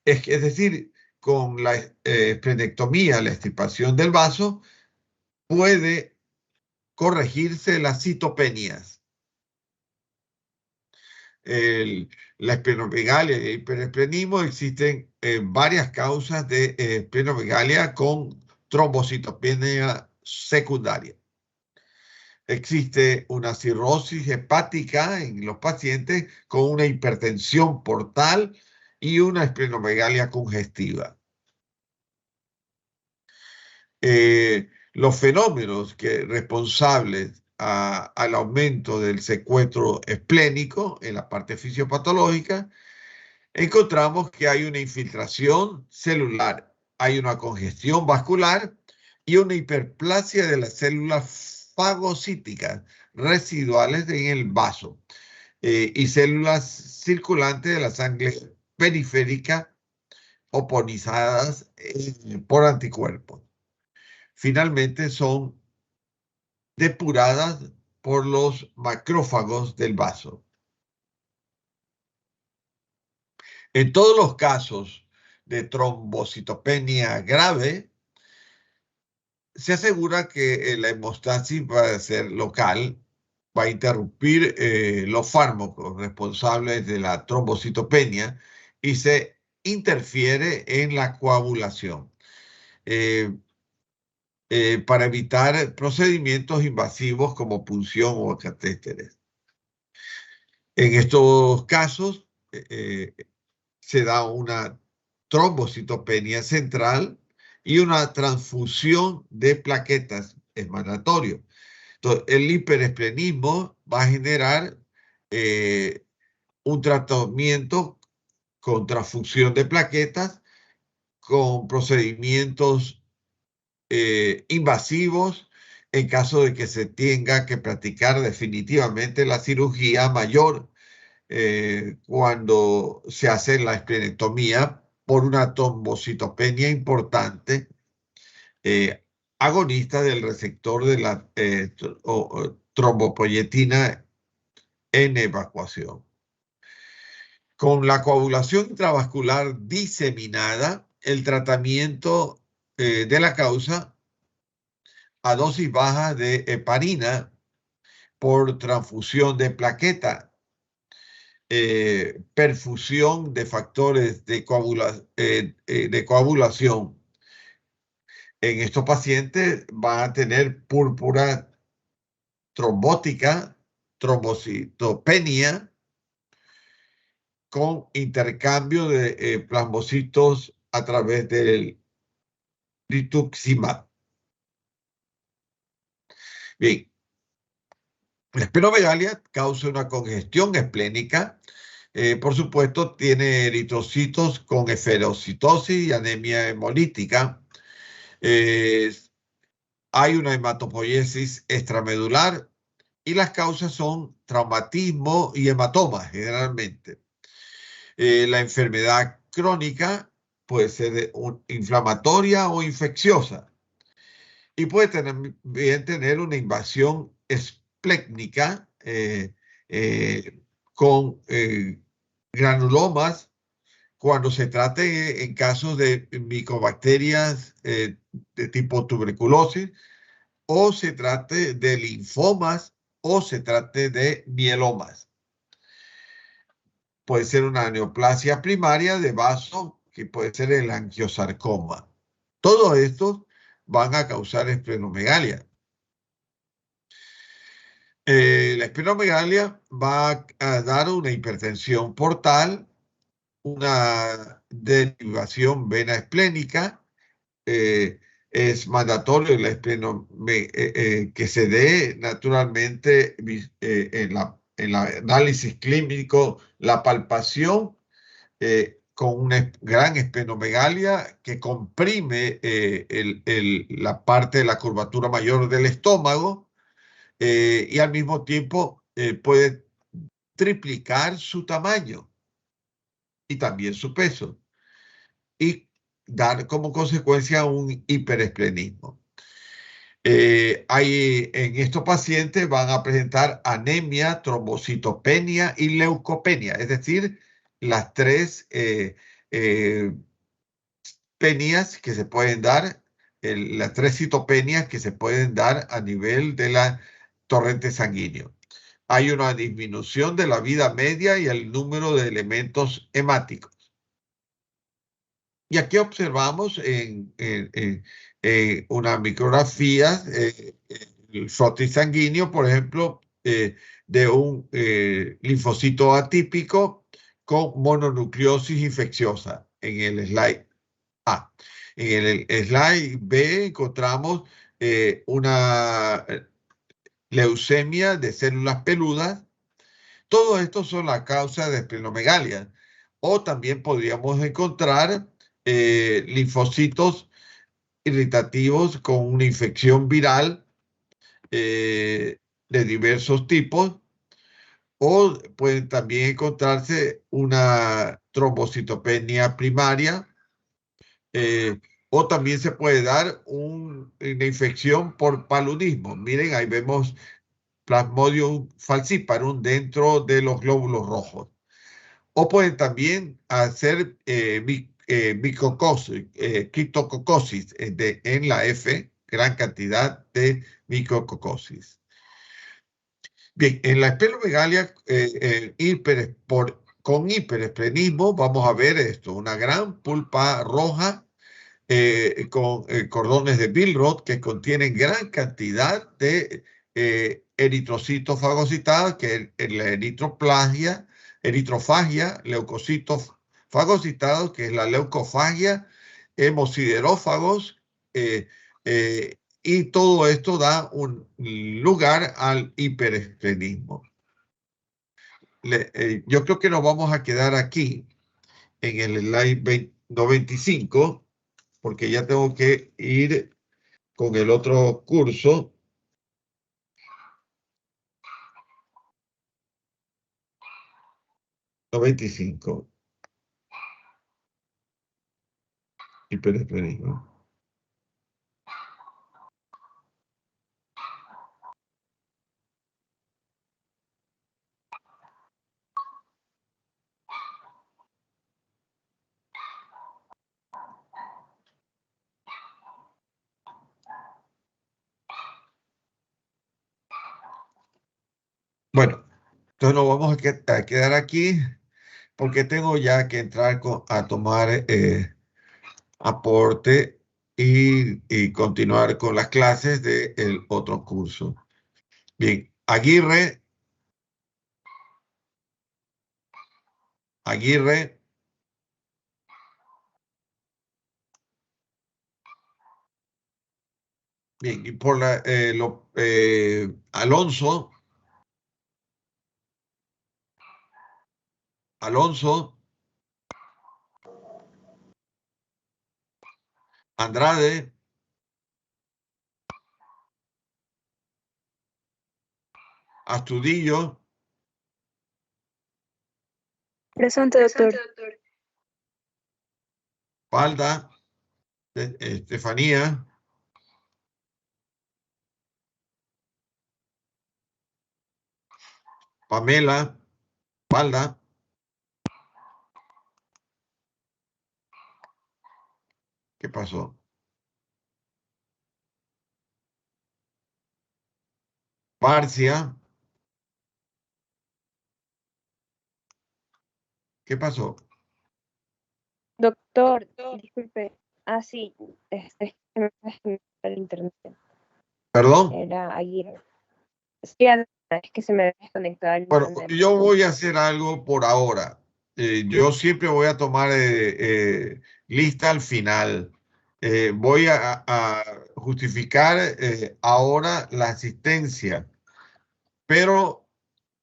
Es decir, con la esplenectomía, la extirpación del vaso, puede corregirse las citopenias. La esplenomegalia y el hiperesplenismo, existen varias causas de esplenomegalia con trombocitopenia secundaria. Existe una cirrosis hepática en los pacientes con una hipertensión portal y una esplenomegalia congestiva. Los fenómenos responsables al aumento del secuestro esplénico en la parte fisiopatológica, encontramos que hay una infiltración celular, hay una congestión vascular y una hiperplasia de las células fagocíticas residuales en el vaso y células circulantes de la sangre periférica oponizadas por anticuerpos. Finalmente son depuradas por los macrófagos del vaso. En todos los casos de trombocitopenia grave, se asegura que la hemostasis va a ser local, va a interrumpir los fármacos responsables de la trombocitopenia y se interfiere en la coagulación para evitar procedimientos invasivos como punción o catéteres. En estos casos se da una trombocitopenia central y una transfusión de plaquetas es mandatorio. Entonces, el hiperesplenismo va a generar un tratamiento con transfusión de plaquetas, con procedimientos invasivos en caso de que se tenga que practicar definitivamente la cirugía mayor cuando se hace la esplenectomía por una trombocitopenia importante, agonista del receptor de la trombopoyetina en evacuación. Con la coagulación intravascular diseminada, el tratamiento de la causa a dosis baja de heparina por transfusión de plaqueta, perfusión de factores de coagulación. En estos pacientes van a tener púrpura trombótica, trombocitopenia, con intercambio de plasmocitos a través del rituximab. Bien, la esplenomegalia causa una congestión esplénica. Por supuesto, tiene eritrocitos con esferocitosis y anemia hemolítica. Hay una hematopoiesis extramedular y las causas son traumatismo y hematoma generalmente. La enfermedad crónica puede ser inflamatoria o infecciosa y puede también tener una invasión esplécnica con granulomas cuando se trate en casos de micobacterias de tipo tuberculosis, o se trate de linfomas, o se trate de mielomas. Puede ser una neoplasia primaria de vaso, que puede ser el angiosarcoma. Todo esto van a causar esplenomegalia. La esplenomegalia va a dar una hipertensión portal, una derivación vena esplénica. Es mandatorio que se dé naturalmente en el análisis clínico la palpación con una gran esplenomegalia que comprime la parte de la curvatura mayor del estómago y al mismo tiempo puede triplicar su tamaño y también su peso y dar como consecuencia un hiperesplenismo. En estos pacientes van a presentar anemia, trombocitopenia y leucopenia, es decir, las tres penias que se pueden dar, las tres citopenias que se pueden dar a nivel de la torrente sanguíneo. Hay una disminución de la vida media y el número de elementos hemáticos. Y aquí observamos en una micrografía el frotis sanguíneo, por ejemplo, de un linfocito atípico con mononucleosis infecciosa en el slide A. En el slide B encontramos una leucemia de células peludas. Todo esto son la causa de esplenomegalia. O también podríamos encontrar linfocitos irritativos con una infección viral de diversos tipos, o pueden también encontrarse una trombocitopenia primaria, o también se puede dar una infección por paludismo. Miren, ahí vemos Plasmodium falciparum dentro de los glóbulos rojos. O pueden también hacer criptococosis en la F, gran cantidad de micrococosis. Bien, en la esplenomegalia con hiperesplenismo vamos a ver esto, una gran pulpa roja con cordones de Billroth que contienen gran cantidad de eritrocitos fagocitados, que es la eritrofagia, leucocitos fagocitados, que es la leucofagia, hemosiderófagos, y todo esto da un lugar al hiperesplenismo. Yo creo que nos vamos a quedar aquí en el slide 95, porque ya tengo que ir con el otro curso. $95. Hiperesplenismo. Bueno, entonces nos vamos a quedar aquí porque tengo ya que entrar a tomar aporte y continuar con las clases del otro curso. Bien, Aguirre. Bien, y por Alonso. Andrade. Astudillo. Presente, doctor. Balda. Estefanía. Pamela. Balda. ¿Qué pasó? Parcia. ¿Qué pasó? Doctor, disculpe. Ah, sí, el internet. ¿Perdón? Era Aguirre. Sí, es que se me desconectaba el Bueno, internet. yo voy a hacer algo por ahora. Yo siempre voy a tomar lista al final. Voy a justificar ahora la asistencia, pero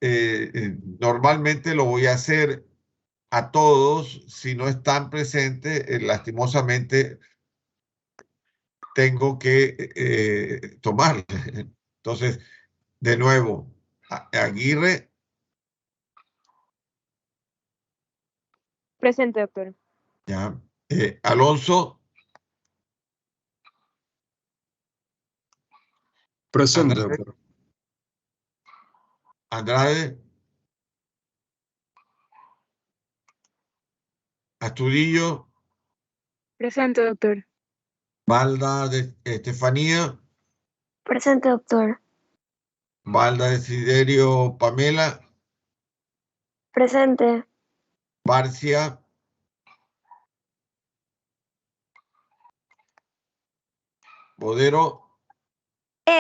normalmente lo voy a hacer a todos. Si no están presentes, lastimosamente tengo que tomarla. Entonces, de nuevo, Aguirre. Presente, doctor. Ya. Alonso. Presente, Andrade. doctor. Andrade. Astudillo. Presente, doctor. Balda de Estefanía. Presente, doctor. Balda de Siderio Pamela. Presente. Barcia. Bodero.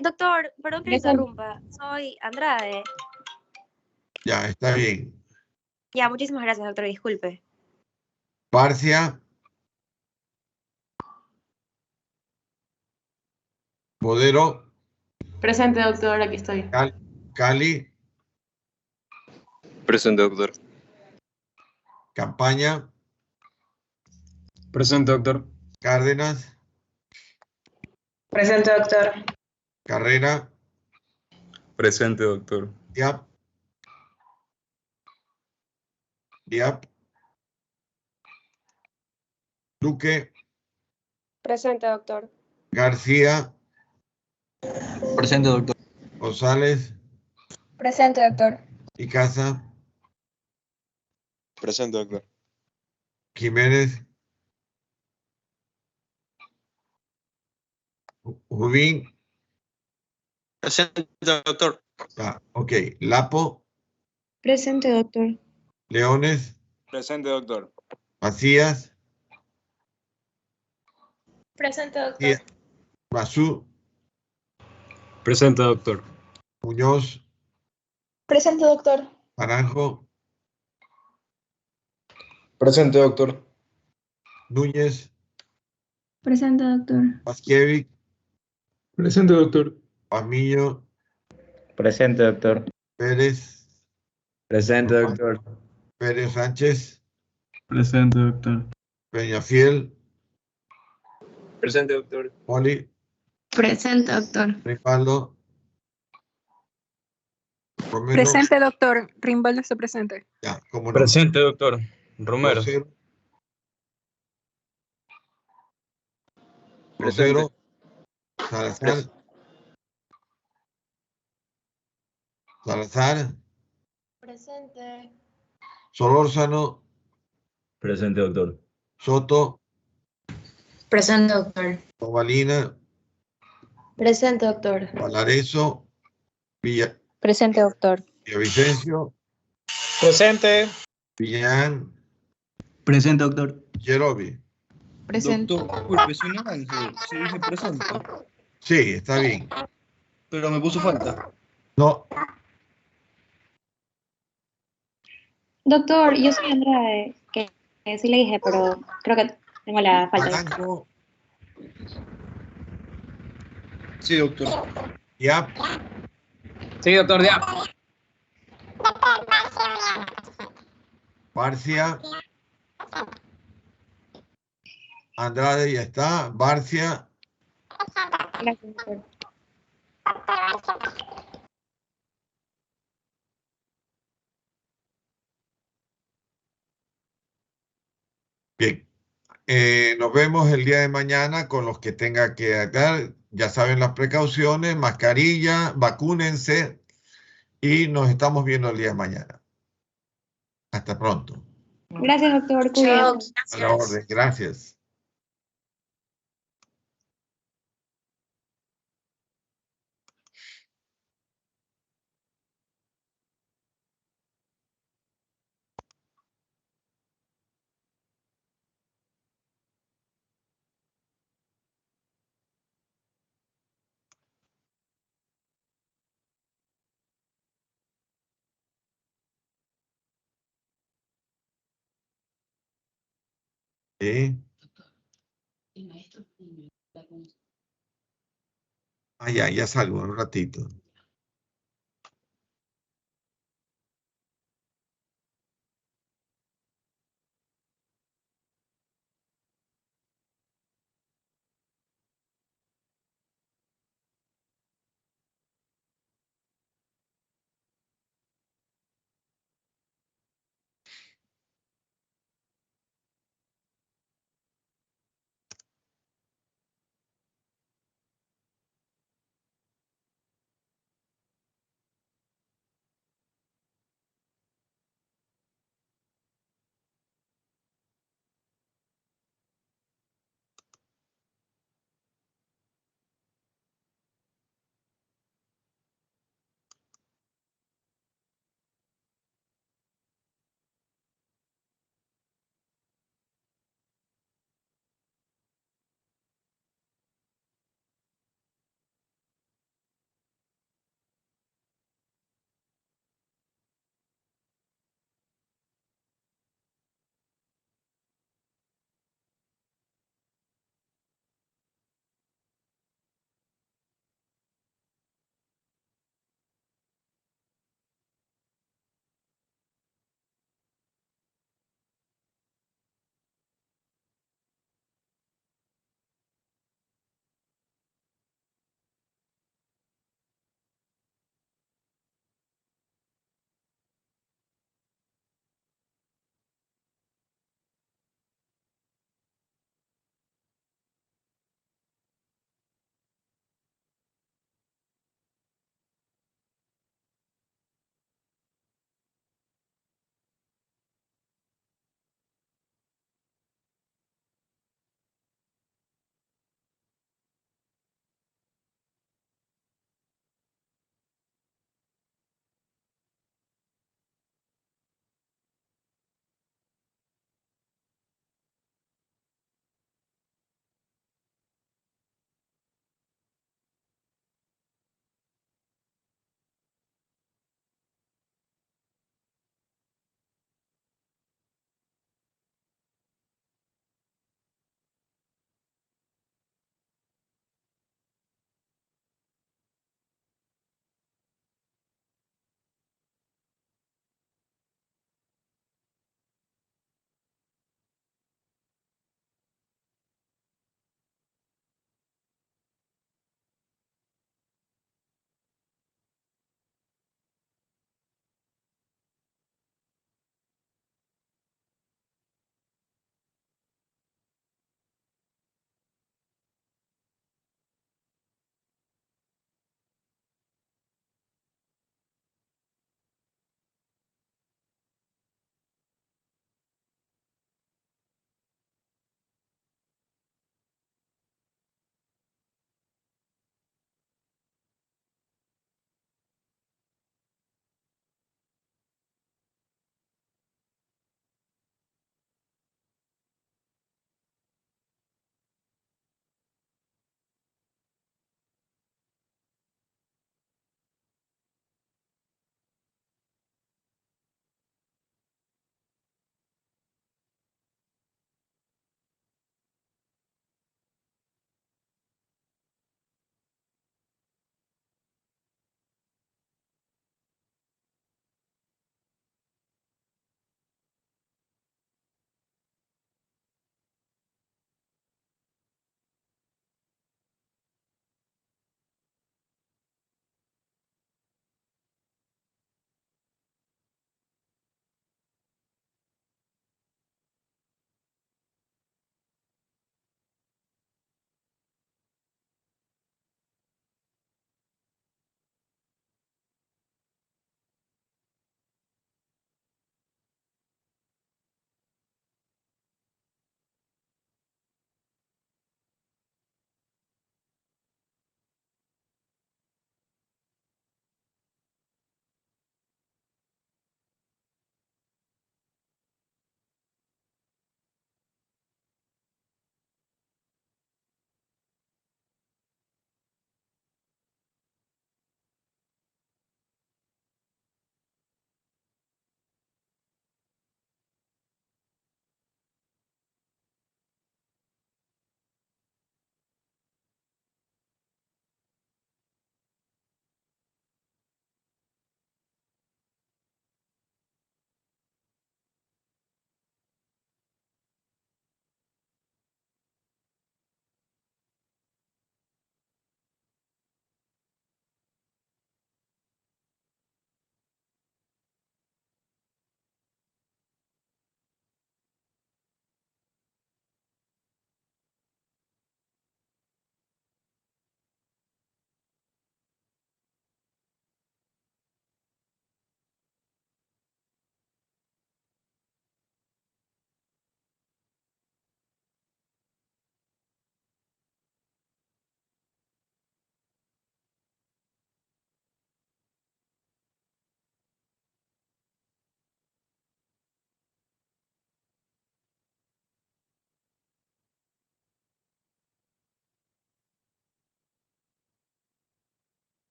Doctor, perdón que le interrumpa. Soy Andrade. Ya, está bien. Ya, muchísimas gracias, doctor. Disculpe. Barcia. Bodero. Presente, doctor, aquí estoy. Cali. Presente, doctor. Campaña. Presente, doctor. Cárdenas. Presente, doctor. Carrera. Presente, doctor. Diap. Duque. Presente, doctor. García. Presente, doctor. González. Presente, doctor. Icaza, Presente, doctor. Jiménez, Rubín, Presente, doctor. ok, Lapo, Presente, doctor. Leones, Presente, doctor. Macías, Presente, doctor. Masú, Presente, doctor. Muñoz, Presente, doctor. Naranjo, Presente, doctor. Núñez, Presente, doctor. Paskiewicz, Presente, doctor. Pamillo, Presente, doctor. Pérez, Presente, doctor. Pérez Sánchez, Presente, doctor. Peñafiel, Presente, doctor. Poli, Presente, doctor. Rivaldo, Romero, Presente, doctor. Rimbaldo está presente. ya, cómo no. Presente, doctor. Romero. Rosero, Presente. Rosero, Salazar, Salazar, Presente. Solórzano, Presente, doctor. Soto, Presente, doctor. Ovalina, Presente, doctor. Valareso, Presente, doctor. Villavicencio, Presente. Villan, Presente, doctor. Yerobi. Presente. Doctor, disculpe, soy Naranjo. Sí dije presente, Sí, está bien. pero me puso falta. No, Doctor, yo soy Andrade, que sí le dije, pero creo que tengo la falta. Naranjo, Sí, doctor. ya, Sí, doctor, ya. Barcia, Andrade ya está, Barcia, Gracias, doctor. bien. Nos vemos el día de mañana con los que tenga que dar. Ya saben las precauciones, mascarilla, vacúnense y nos estamos viendo el día de mañana. Hasta pronto. Gracias, doctor. Chao. Cuídate. A la orden. Gracias. Sí. Ah, ya salgo un ratito.